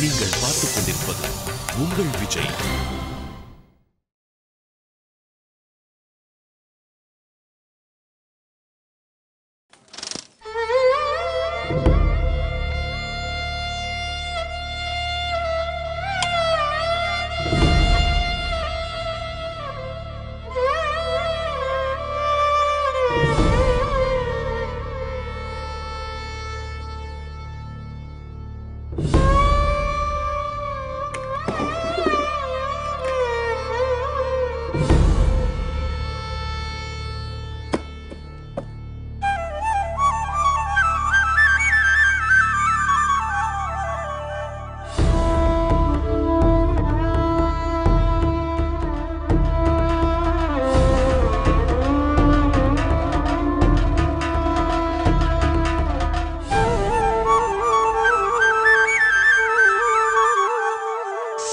நீங்கள் பார்த்துக் கொண்டிருப்பது உங்கள் விஜய்.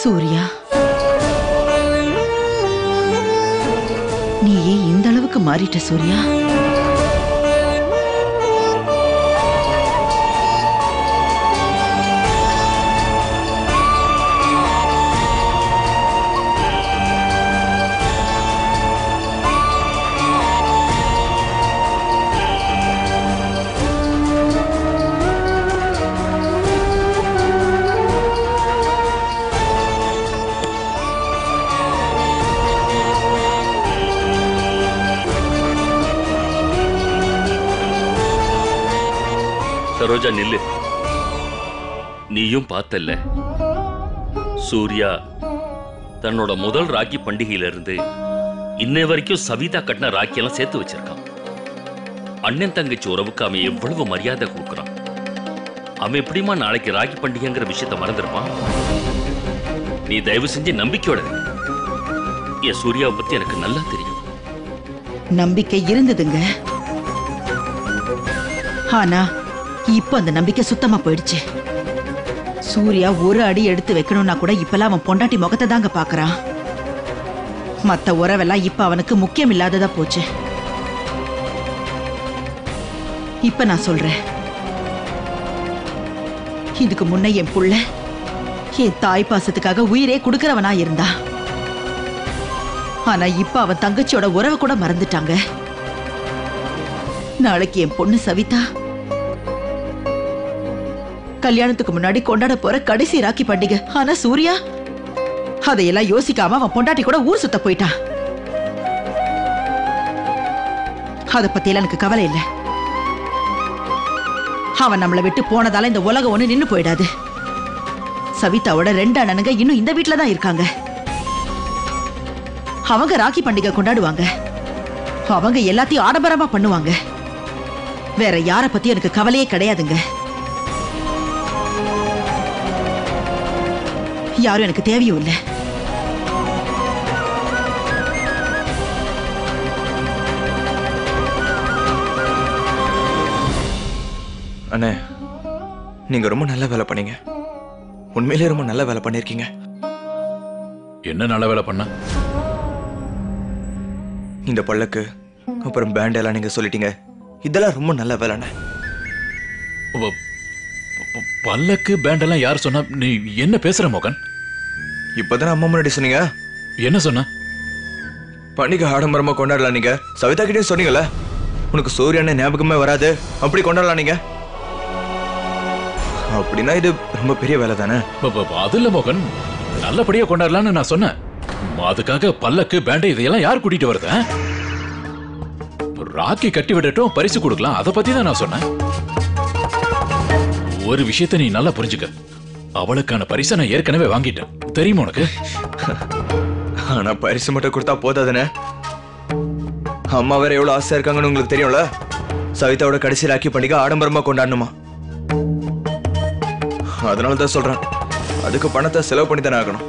சூர்யா, நீ ஏன் இந்த அளவுக்கு மாறிட்ட சூர்யா? சரோஜா நில்லு. நீயும் பார்த்தல்ல, சூர்யா தன்னோட முதல் ராக்கி பண்டிகையில இருந்து இன்னை வரைக்கும் சவிதா கட்டின ராக்கியெல்லாம் சேர்த்து வச்சிருக்கான். அண்ணன் தங்கச்சி உறவுக்கு அவன் எவ்வளவு மரியாதை கொடுக்குறான். அவன் எப்படிமா நாளைக்கு ராக்கி பண்டிகைங்கிற விஷயத்த மறந்துருப்பான்? நீ தயவு செஞ்சு நம்பிக்கையோட என் சூர்யாவை பத்தி எனக்கு நல்லா தெரியும். நம்பிக்கை இருந்ததுங்க, ஆனா இப்ப அந்த நம்பிக்கை சுத்தமா போயிடுச்சு. சூர்யா ஒரு அடி எடுத்து வைக்கணும்னா கூட இப்பெல்லாம் அவன் பொண்டாட்டி முகத்தை தாங்க பாக்குறான். மத்த உறவெல்லாம் இப்ப அவனுக்கு முக்கியம் இல்லாததா போச்சு. இப்ப நான் சொல்றேன், இதுக்கு முன்ன என் புள்ள என் தாய் பாசத்துக்காக உயிரே கொடுக்கறவனா இருந்தா. ஆனா இப்ப அவன் தங்கச்சியோட உறவை கூட மறந்துட்டாங்க. நாளைக்கு என் பொண்ணு சவிதா கல்யாணத்துக்கு முன்னாடி கொண்டாட போற கடைசி ராக்கி பண்டிகை. ஆனா சூர்யா அதையெல்லாம் யோசிக்காம அவன் பொண்டாட்டி கூட ஊர் சுத்த போயிட்டான். அத பத்தியெல்லாம் எனக்கு கவலை இல்லை. அவன் நம்மளை விட்டு போனதால இந்த உலகம் ஒண்ணு நின்னு போயிடாது. சவிதாவோட 2 அண்ணனுங்க இன்னும் இந்த வீட்டுல தான் இருக்காங்க. அவங்க ராக்கி பண்டிகை கொண்டாடுவாங்க. அவங்க எல்லாத்தையும் ஆடம்பரமா பண்ணுவாங்க. வேற யார பத்தி எனக்கு கவலையே கிடையாதுங்க. யாரும் எனக்கு தேவையும் இல்லை. அண்ணே, நீங்க ரொம்ப நல்ல வேலை பண்ணீங்க. உண்மையிலே ரொம்ப நல்ல வேலை பண்ணிருக்கீங்க. என்ன நல்ல வேலை பண்ண? இந்த பல்லக்கு அப்புறம் பேண்ட் எல்லாம் நீங்க சொல்லிட்டீங்க. இதெல்லாம் ரொம்ப நல்ல வேலைண்ணே. பல்லக்கு பேண்ட் எல்லாம் யார் சொன்னா? நீ என்ன பேசுற மோகன்? இப்பதானே அம்மா முன்னாடி சொன்னீங்க. என்ன சொன்ன? பண்டிகை ஆடம்பரமா கொண்டாடலாம் நீங்க. சவிதா கிட்டே சொன்னீங்கல்ல, உனக்கு சூரியனை ஞாபகமே வராது, அப்படி கொண்டாடலாம் நீங்க. அப்படின்னா இது ரொம்ப பெரிய வேலை தானே? அது இல்ல மோகன், நல்லபடியா கொண்டாடலாம்னு நான் சொன்னேன். அதுக்காக பல்லக்கு பேண்ட் இதையெல்லாம் யார் கூட்டிட்டு வருது? ராக்கி கட்டி விடட்டும், பரிசு கொடுக்கலாம், அதை பத்தி தான் நான் சொன்னேன். ஒரு விஷயத்தை நீ நல்லா புரிஞ்சுக்க, அவளுக்கான பரிசை நான் ஏற்கனவே வாங்கிட்டேன், தெரியுமா உனக்கு? ஆனா பரிசு மட்டும் கொடுத்தா போதாதுன்னு அம்மா வேற எவ்வளவு ஆசை இருக்காங்கன்னு உங்களுக்கு தெரியும்ல. சவிதாவோட கடைசி ராக்கி பண்டிகை ஆடம்பரமா கொண்டாடணுமா. அதனாலதான் சொல்றேன், அதுக்கு பணத்தை செலவு பண்ணி தானே ஆகணும்.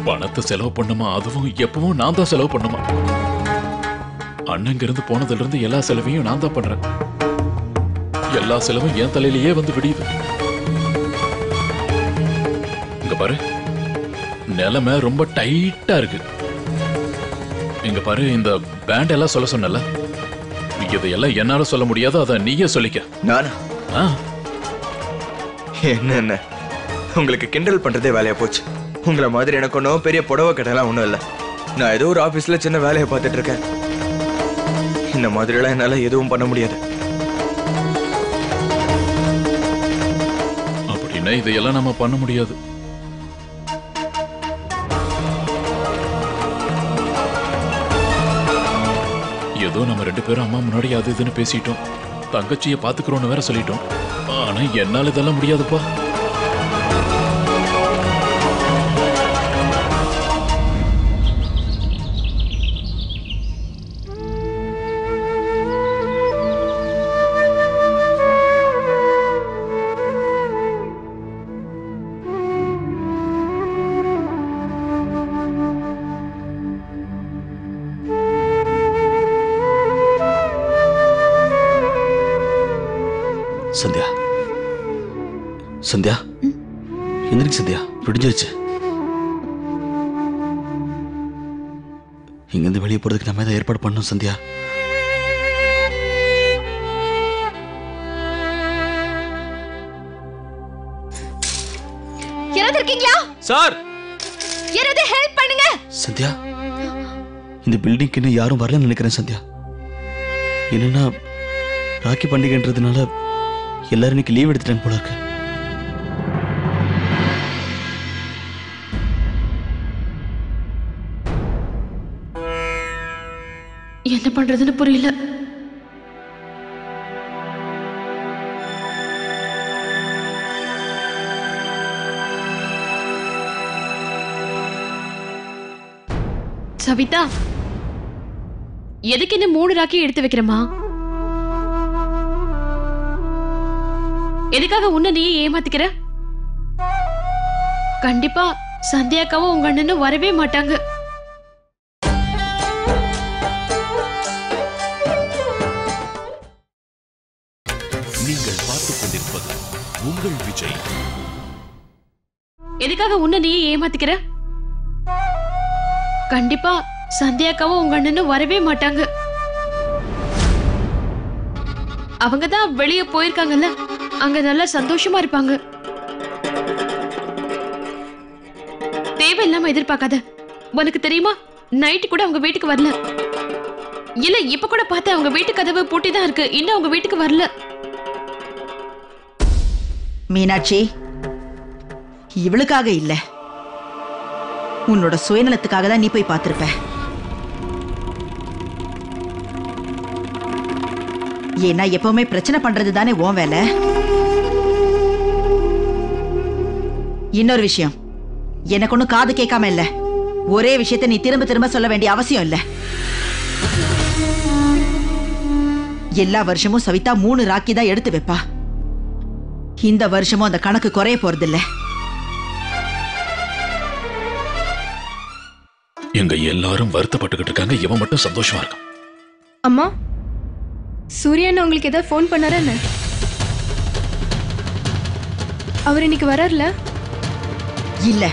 பணத்தை செலவு பண்ணுமா? அதுவும் எப்பவும் நான் தான் செலவு பண்ணுமா? அண்ணங்க இருந்து போனதுல இருந்து எல்லா செலவையும் நான் தான் பண்றேன். எல்லா செலவும் என் தலையிலேயே வந்து விடியுது. இங்க பாரு, நிலைமை ரொம்ப டைட்டா இருக்கு. இங்க பாரு, இந்த பேண்ட் எல்லாம் சொல்ல சொன்னல, இதையெல்லாம் என்னால சொல்ல முடியாது, அத நீயே சொல்லிக்க. நானா? ஆ, என்ன உங்களுக்கு கிண்டல் பண்றதே வேலையா போச்சு. உங்களை மாதிரி எனக்கு ஒன்றும் பெரிய புடவை கடையெல்லாம் ஒன்றும் இல்லை. நான் ஏதோ ஒரு ஆபீஸ்ல சின்ன வேலையை பார்த்துட்டு இருக்கேன். இந்த மாதிரியெல்லாம் என்னால எதுவும் பண்ண முடியாது. அப்படின்னா இதையெல்லாம் நம்ம பண்ண முடியாது. ஏதோ நம்ம 2 பேரும் அம்மா முன்னாடி அது இதுன்னு பேசிட்டோம். தங்கச்சியை பாத்துக்கிறோன்னு வேற சொல்லிட்டோம். ஆனா என்னால இதெல்லாம் முடியாதுப்பா. சந்தியா, சந்தியா, எந்திரிக்கு சந்தியா, விடிஞ்சிருச்சு. இங்கிருந்து வெளியே போறதுக்கு நம்ம ஏதாவது ஏற்பாடு பண்ணணும் சந்தியா. யாராவது இருக்கீங்களா சார்? யாராவது ஹெல்ப் பண்ணுங்க. சந்தியா, இந்த பில்டிங்க்கு இன்னும் யாரும் வரலன்னு நினைக்கிறேன் சந்தியா. என்னன்னா ராக்கி பண்டிகைன்றதுனால எல்லாரும் இன்னைக்கு லீவ் எடுத்துட்டேன் போல இருக்கு. என்ன பண்றதுன்னு புரியல. சவிதா, எதுக்கு என்ன 3 ராக்கி எடுத்து வைக்கிறமா? எதுக்காக உன்னை நீ ஏமாத்திக்கிற? கண்டிப்பா சந்தியாக்காவும் உங்க அண்ணனும் வரவே மாட்டாங்க. நீங்கள் பார்த்துக் கொண்டிருப்பது உங்கள் விஜய். எதுக்காக உன்னை நீ ஏமாத்திக்கிற? கண்டிப்பா சந்தியாக்காவும் உங்க அண்ணனும் வரவே மாட்டாங்க. அவங்கதான் வெளியே போயிருக்காங்கல்ல, அங்க நல்லா சந்தோஷமா இருப்பாங்க. தேவையில்லாம எதிர்பார்க்காத. உனக்கு தெரியுமா, நைட்டு கூட அவங்க வீட்டுக்கு வரல. இல்ல, இப்ப கூட பார்த்தா அவங்க வீட்டு கதவு பூட்டிதான் இருக்கு. இன்னும் அவங்க வீட்டுக்கு வரல. மீனாட்சி, இவளுக்காக இல்ல, உன்னோட சுயநலத்துக்காக தான் நீ போய் பார்த்திருப்ப. ஏன்னா எப்பவுமே பிரச்சனை பண்றது தானே உன் வேலை. இன்னொரு விஷயம், எனக்கு ஒன்னும் காது கேட்காம இல்ல, ஒரே விஷயத்தை நீ திரும்ப திரும்ப சொல்ல வேண்டிய அவசியம் இல்ல. எல்லா வருஷமும் சவிதா 3 ராக்கி தான் எடுத்து வைப்பா. இந்த வருஷமும் அந்த கணக்கு குறைய போறதில்ல. எங்க எல்லாரும் வருத்தப்பட்டுக்கிட்டு இருக்காங்க, இவன் மட்டும் சந்தோஷமா இருக்கான். அம்மா, சூர்யா உங்களுக்கு ஏதாவது ஃபோன் பண்ணாரா என்ன? அவர் இன்னைக்கு வரார்ல? இல்ல,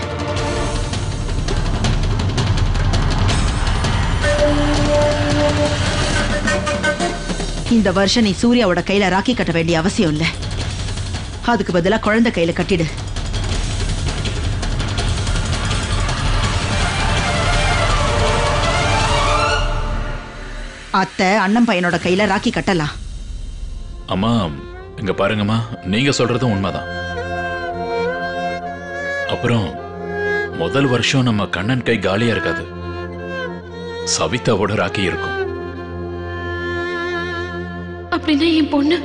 இந்த வருஷம் நீ சூர்யாவோட கையில ராக்கி கட்ட வேண்டிய அவசியம் இல்ல. அதுக்கு பதிலா குழந்தை கையில கட்டிடு. அத்தை அண்ணன் பையனோட கையில ராக்கி கட்டலாம். அம்மா இங்க பாருங்கம்மா, நீங்க சொல்றதும் உண்மைதான். அப்புறம் முதல் வருஷம் நம்ம கண்ணன் கை காலியா இருக்காது, சவிதாவோட ராக்கி இருக்கும். அப்படின்னா என் பொண்ணு,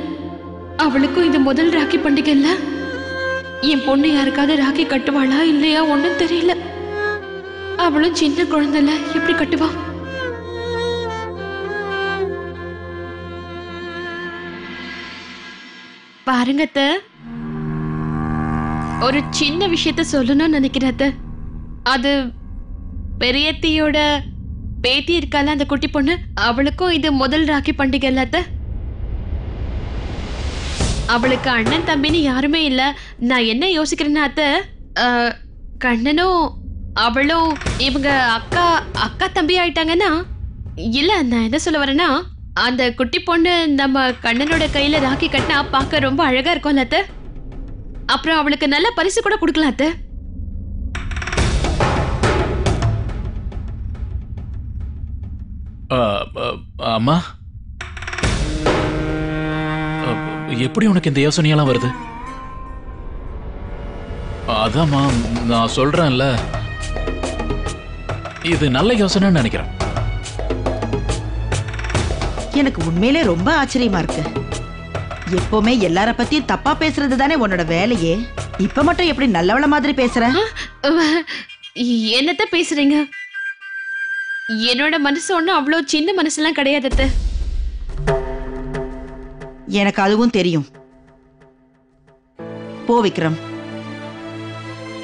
அவளுக்கும் இது முதல் ராக்கி பண்டிகை இல்ல? என் பொண்ணு யாருக்காவது ராக்கி கட்டுவாளா இல்லையா ஒண்ணும் தெரியல. அவளும் சின்ன குழந்தைல எப்படி கட்டுவா? பாருங்க அத்தை, ஒரு சின்ன விஷயத்த சொல்லணும்னு நினைக்கிறேன் அத்தை. அது பெரியத்தியோட பேத்தி இருக்கால, அந்த குட்டி பொண்ணு, அவளுக்கும் இது முதல் ராக்கி பண்டிகை இல்ல அத்தை? அவளுக்கு அண்ணன் தம்பின்னு யாருமே இல்ல. நான் என்ன யோசிக்கிறேன்னா அத்தை, கண்ணனும் அவளும் இவங்க அக்கா அக்கா தம்பி ஆயிட்டாங்கன்னா, இல்ல நான் என்ன சொல்ல வரேன்னா, அந்த குட்டி பொண்ணு நம்ம கண்ணனோட கையில ராக்கி கட்டினா பார்க்க ரொம்ப அழகா இருக்கும்ல அத்தை? அப்புறம் அவளுக்கு நல்ல பரிசு கூட கொடுக்கலாம் அத்தை. அம்மா, எப்படி உனக்கு இந்த யோசனையெல்லாம் வருது? அதாம்மா நான் சொல்றேன்ல, இது நல்ல யோசனைன்னு நினைக்கிறேன். எனக்கு உண்மையிலே ரொம்ப ஆச்சரியமா இருக்கு. எப்பவுமே எல்லார பத்தியும் தப்பா பேசுறது தானே உன்னோட வேலையே. இப்ப மட்டும் எப்படி நல்லவள மாதிரி பேசுற? என்னத்த பேசுறீங்க? என்னோட மனசு ஒண்ணும் அவ்வளோ சின்ன மனசுலாம் கிடையாது அத்தை. எனக்கு அதுவும் தெரியும். போ விக்ரம்,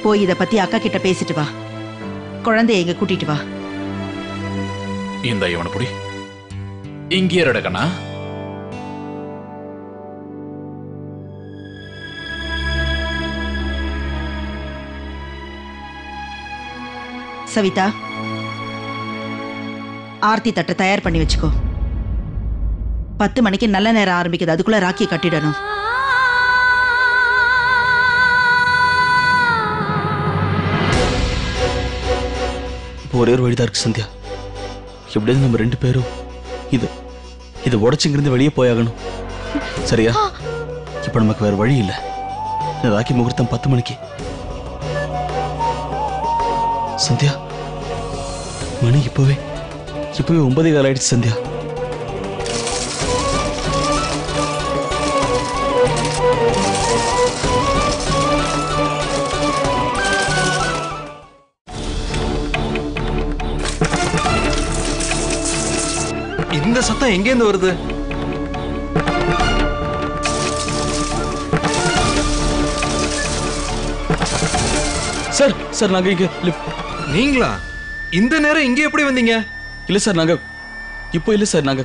போய் இத பத்தி அக்கா கிட்ட பேசிட்டு வா. குழந்தைய எங்க கூட்டிட்டு வா. இந்த இவனை புடி, இங்கே இருடக்கண்ணா. சவிதா, ஆர்த்தி தட்டை தயார் பண்ணி வச்சுக்கோ. 10 மணிக்கு நல்ல நேரம் ஆரம்பிக்குது, அதுக்குள்ள ராக்கி கட்டிடணும். ஒரே ஒரு வழிதான் இருக்கு சந்தியா. எப்படியாவது நம்ம 2 பேரும் இது உடச்சிங்கிருந்து வெளியே போயாகணும். சரியா? இப்ப நமக்கு வேற வழி இல்லை. ராக்கி முகூர்த்தம் 10 மணிக்கு. சந்தியா, மணி இப்பவே 9:15 ஆயிடுச்சு சந்தியா. இந்த சத்தம் எங்க இருந்து வருது? சார் சார் நாங்க இங்க நீங்களா? இந்த நேரம் இங்க எப்படி வந்தீங்க? இல்ல சார், நாங்க இப்போ இல்ல சார், நாங்க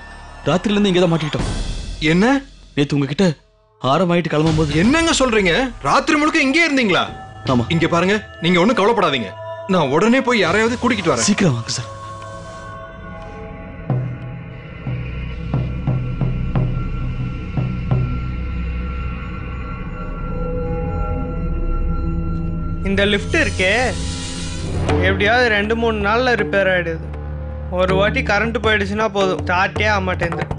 ராத்திரில இருந்து இங்கதான் மாட்டிக்கிட்டோம். என்ன? நேத்து உங்ககிட்ட ஆரமாயிட்டு கிளம்பும் போது. என்னங்க சொல்றீங்க? ராத்திரி முழுக்க இங்கே இருந்தீங்களா? ஆமா. இங்க பாருங்க, நீங்க ஒண்ணும் கவலைப்படாதீங்க. நான் உடனே போய் யாரையாவது கூட்டிக்கிட்டு வரேன். சீக்கிரம் வாங்க சார். இந்த லிஃப்ட் இருக்கே, எப்படியாவது 2-3 நாள்ல ரிப்பேர் ஆயிடுது. ஒரு வாட்டி கரண்ட் போயிடுச்சுன்னா போதும், ஸ்டார்ட்டே ஆக மாட்டேங்குது.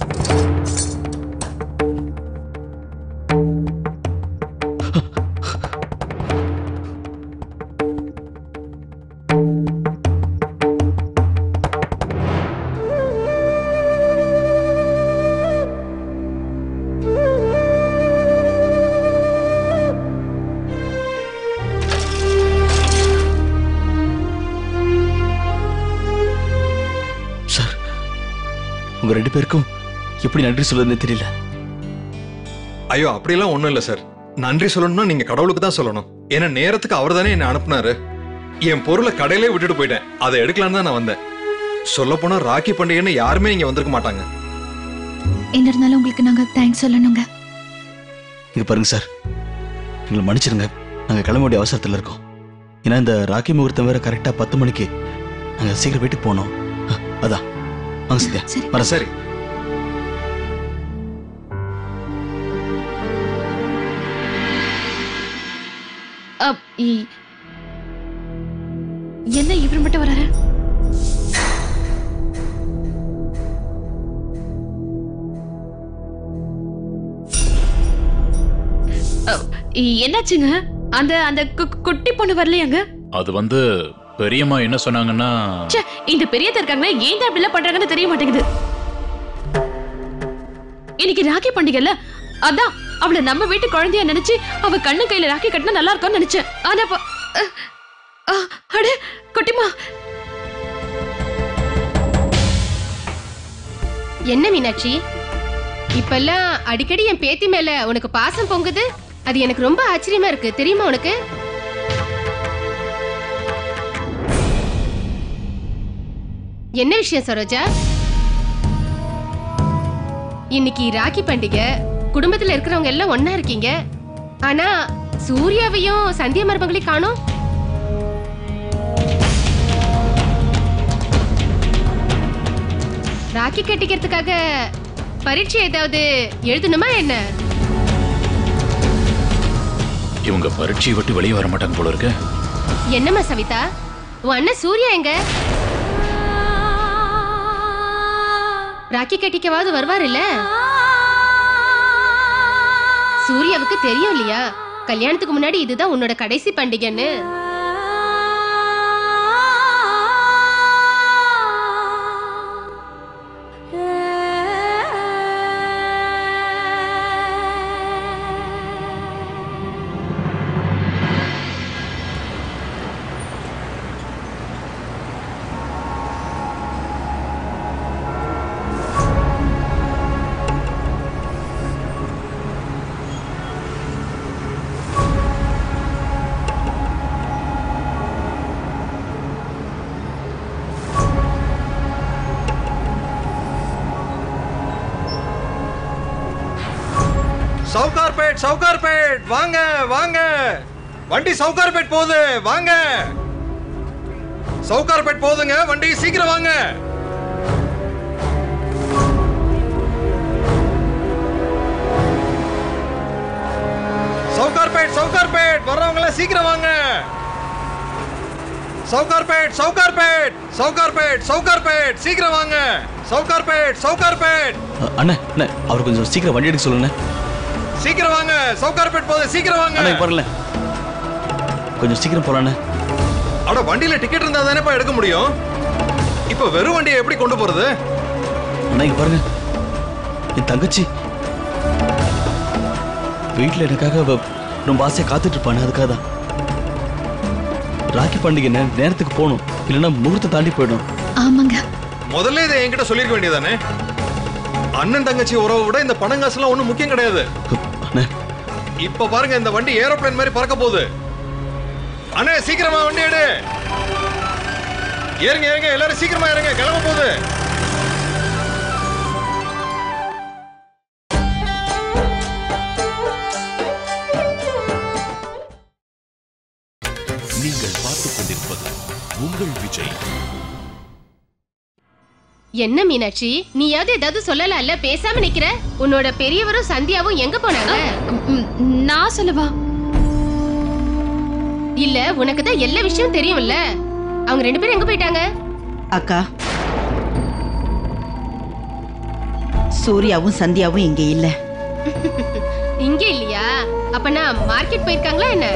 உங்க 2 பேருக்கும் எப்படி நன்றி சொல்றதுன்னு தெரியல. ஐயோ, அப்படியெல்லாம் ஒண்ணும் இல்ல சார். நன்றி சொல்லணும்னா நீங்க கடவுளுக்கு தான் சொல்லணும். ஏன்னா நேரத்துக்கு அவர் தானே என்ன அனுப்புனாரு. என் பொருளை கடையிலே விட்டுட்டு போயிட்டேன், அதை எடுக்கலான்னு தான் நான் வந்தேன். சொல்ல போனா ராக்கி பண்டிகைன்னு யாருமே இங்க வந்திருக்க மாட்டாங்க. என்ன இருந்தாலும் உங்களுக்கு நாங்க தேங்க்ஸ் சொல்லணுங்க. இங்க பாருங்க சார், எங்களை மன்னிச்சிருங்க. நாங்க கிளம்ப வேண்டிய அவசரத்துல இருக்கோம். ஏன்னா இந்த ராக்கி முகூர்த்தம் வேற கரெக்டா 10 மணிக்கு. நாங்க சீக்கிரம் வீட்டுக்கு போனோம். அதான் வாங்க சத்யா. வர. சரி. என்ன இவர் மட்டும் வராரு? என்னாச்சுங்க? அந்த அந்த குட்டி பொண்ணு வரலையாங்க? அது பெரியம்மா என்ன சொன்னாங்கன்னா, இந்த பெரியதா இருக்காங்களே, ஏன் தான் இப்படி பண்றாங்கன்னு தெரிய மாட்டேங்குது. இன்னைக்கு ராக்கி பண்டிகைல, அதான் அவளை நம்ம வீட்டு குழந்தைய நினைச்சு அவ கண்ணு கையில ராக்கி கட்டினா நல்லா இருக்கும்னு நினைச்சேன். ஆனா அட குட்டிமா. என்ன மீனாட்சி, இப்பெல்லாம் அடிக்கடி என் பேத்தி மேல உனக்கு பாசம் பொங்குது. அது எனக்கு ரொம்ப ஆச்சரியமா இருக்கு, தெரியுமா உனக்கு? என்ன விஷயம் சரோஜா? இன்னைக்கு ராக்கி பண்டிகை, குடும்பத்துல இருக்கிறவங்க எல்லாம் ஒன்னா இருக்கீங்க. ஆனா சூர்யாவையும் சந்தியா மருமகளையும் காணோம். ராக்கி கட்டிக்கிறதுக்காக பரீட்சை ஏதாவது எழுதணுமா என்ன? இவங்க பரீட்சையை விட்டு வெளியே வர மாட்டாங்க போல இருக்க. என்னம்மா சவிதா, உன் அண்ணன் சூர்யா எங்க? ராக்கி கட்டிக்கவாவது வருவார் இல்ல? சூர்யாவுக்கு தெரியும் இல்லையா கல்யாணத்துக்கு முன்னாடி இதுதான் உன்னோட கடைசி பண்டிகைன்னு? சவுகார்பேட் சவுகார்பேட் வாங்க வாங்க, வண்டி சவுகார்பேட் போகுது வாங்க. சவுகார்பேட் போகுதுங்க வண்டி, சீக்கிரம் வாங்க. சவுகார்பேட் சவுகார்பேட் வர்றவங்க எல்லாம் சீக்கிரம் வாங்க. சவுகார்பேட் சவுகார்பேட் சவுகார்பேட் சவுகார்பேட் சீக்கிரம் வாங்க. சவுகார்பேட் சவுகார்பேட். அண்ணே அண்ணே, அவர் கொஞ்சம் சீக்கிரம் வண்டி எடுக்க சொல்லுங்க. சீக்கிரம் வாங்க, சவுகார்பேட் போகுது சீக்கிரம் வாங்க. அண்ணே வரல, கொஞ்சம் சீக்கிரம் போலாண்ணே. அட வண்டியில டிக்கெட் இருந்தா தானேப்பா எடுக்க முடியும். இப்ப வெறும் வண்டியை எப்படி கொண்டு போறது? அண்ணா இங்க பாருங்க, என் தங்கச்சி வீட்டுல எனக்காக ரொம்ப ஆசையா காத்துட்டு இருப்பானே, அதுக்காக தான். ராக்கி பண்டிகை நேரத்துக்கு போகணும், இல்லைன்னா முகூர்த்தம் தாண்டி போயிடும். ஆமாங்க. முதல்ல இதை என்கிட்ட சொல்லிருக்க வேண்டியதானே. அண்ணன் தங்கச்சி உறவை விட இந்த பணம் காசுலாம் ஒண்ணும் முக்கியம் கிடையாது. இப்ப பாருங்க, இந்த வண்டி ஏரோப்ளேன் மாதிரி பறக்க போகுது. அண்ணே சீக்கிரமா வண்டி எடு. ஏறுங்க ஏறுங்க, எல்லாரும் சீக்கிரமா இறங்க, கிளம்ப போகுது. நீங்கள் பார்த்துக் கொண்டிருப்பது உங்கள் விஜய். என்ன மீனாட்சி, நீயாவது ஏதாவது சொல்லல, பேசாம நிக்கிற? உன்னோட பெரியவரும் சந்தியாவும் எங்க போனாங்க? நான் சொல்லவா? இல்ல, உனக்கு தான் எல்லா விஷயம் தெரியும்ல. அவங்க ரெண்டு பேரும் எங்க போயிட்டாங்க? அக்கா, சூர்யாவும் சந்தியாவும் இங்க இல்ல. இங்க இல்லையா? அப்பனா மார்க்கெட் போயிருக்காங்களா என்ன?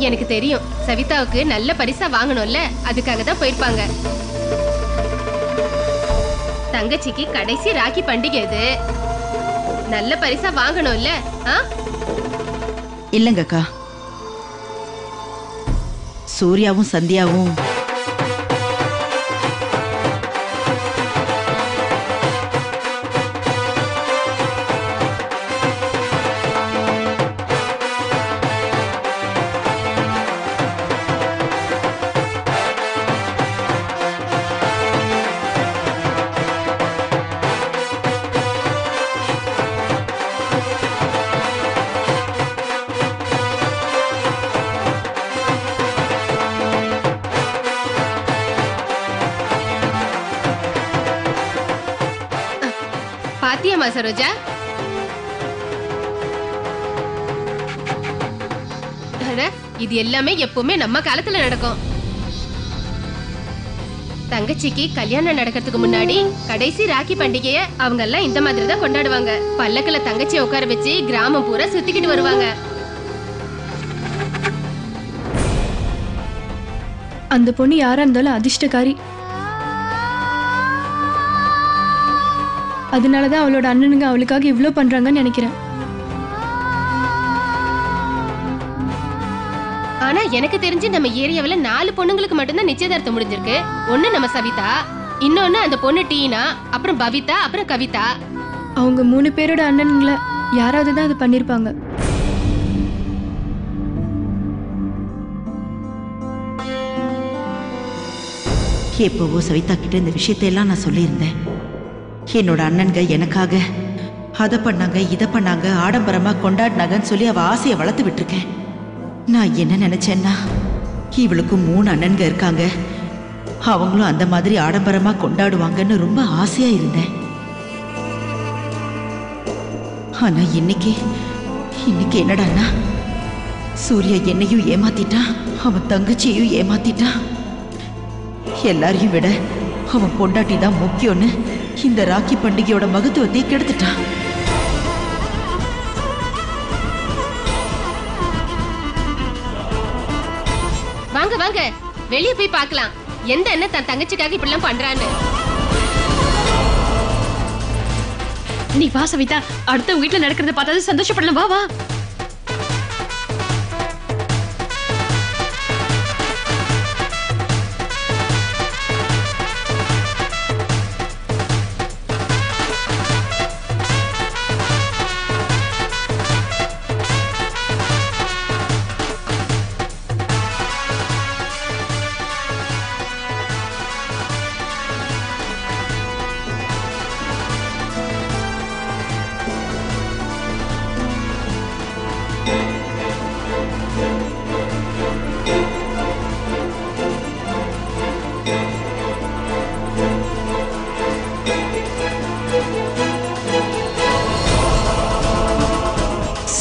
எனக்கு தெரியும், சவிதாவுக்கு நல்ல பரிசா வாங்கணும்ல, அதுக்காக தான் போயிருப்பாங்க. தங்கச்சிக்கு கடைசி ராக்கி பண்டிகை இது, நல்ல பரிசா வாங்கணும்ல. இல்லங்கக்கா, சூர்யாவும் சந்தியாவும் பாத்தியம்மா சரோஜா? இது எல்லாமே எப்பவுமே நம்ம காலத்துல நடக்கும். தங்கச்சிக்கு கல்யாணம் நடக்கிறதுக்கு முன்னாடி கடைசி ராக்கி பண்டிகைய அவங்க எல்லாம் இந்த மாதிரி தான் கொண்டாடுவாங்க. பல்லக்குல தங்கச்சியை உட்கார வச்சு கிராமம் பூரா சுத்திக்கிட்டு வருவாங்க. அந்த பொண்ணு யாரா இருந்தாலும் அதிர்ஷ்டக்காரி. அதனாலதான் அவளோட அண்ணனுங்க அவளுக்காக இவ்ளோ பண்றாங்கன்னு நினைக்கிறேன். ஆனா எனக்கு தெரிஞ்சு நம்ம ஏரியாவில 4 பொண்ணுங்களுக்கு மட்டும்தான் நிச்சயதார்த்தம் முடிஞ்சிருக்கு. ஒண்ணு நம்ம சவிதா, இன்னொன்னு அந்த பொண்ணு டீனா, அப்புறம் பவிதா, அப்புறம் கவிதா. அவங்க 3 பேரோட அண்ணனுங்கள யாராவது தான் அது பண்ணிருப்பாங்க. எப்பவோ சவிதா கிட்ட இந்த விஷயத்தையெல்லாம் நான் சொல்லியிருந்தேன். என்னோட அண்ணன்க எனக்காக அதை பண்ணாங்க, இதை பண்ணாங்க, ஆடம்பரமா கொண்டாடினாங்கன்னு சொல்லி அவ ஆசையை வளர்த்து விட்டுருக்கேன். நான் என்ன நினைச்சேன்னா, இவளுக்கும் 3 அண்ணன்க இருக்காங்க, அவங்களும் அந்த மாதிரி ஆடம்பரமா கொண்டாடுவாங்கன்னு ரொம்ப ஆசையா இருந்தேன். ஆனா இன்னைக்கு இன்னைக்கு என்னடான்னா சூர்யா என்னையும் ஏமாத்திட்டான், அவன் தங்கச்சியையும் ஏமாத்திட்டான். எல்லாரையும் விட அவன் பொண்டாட்டி தான் முக்கியம்னு இந்த ராக்கி பண்டிகையோட மகத்துவத்தை கெடுத்துட்டான். வாங்க வாங்க வெளிய போய் பார்க்கலாம் எந்த அண்ணன் தன் தங்கச்சிக்காக இப்படிலாம் பண்றான்னு. நீ வா சவிதா, அடுத்த வீட்டுல நடக்கிறத பார்த்தாது சந்தோஷப்படலாம். வா வா.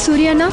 சூர்யாண்ணா,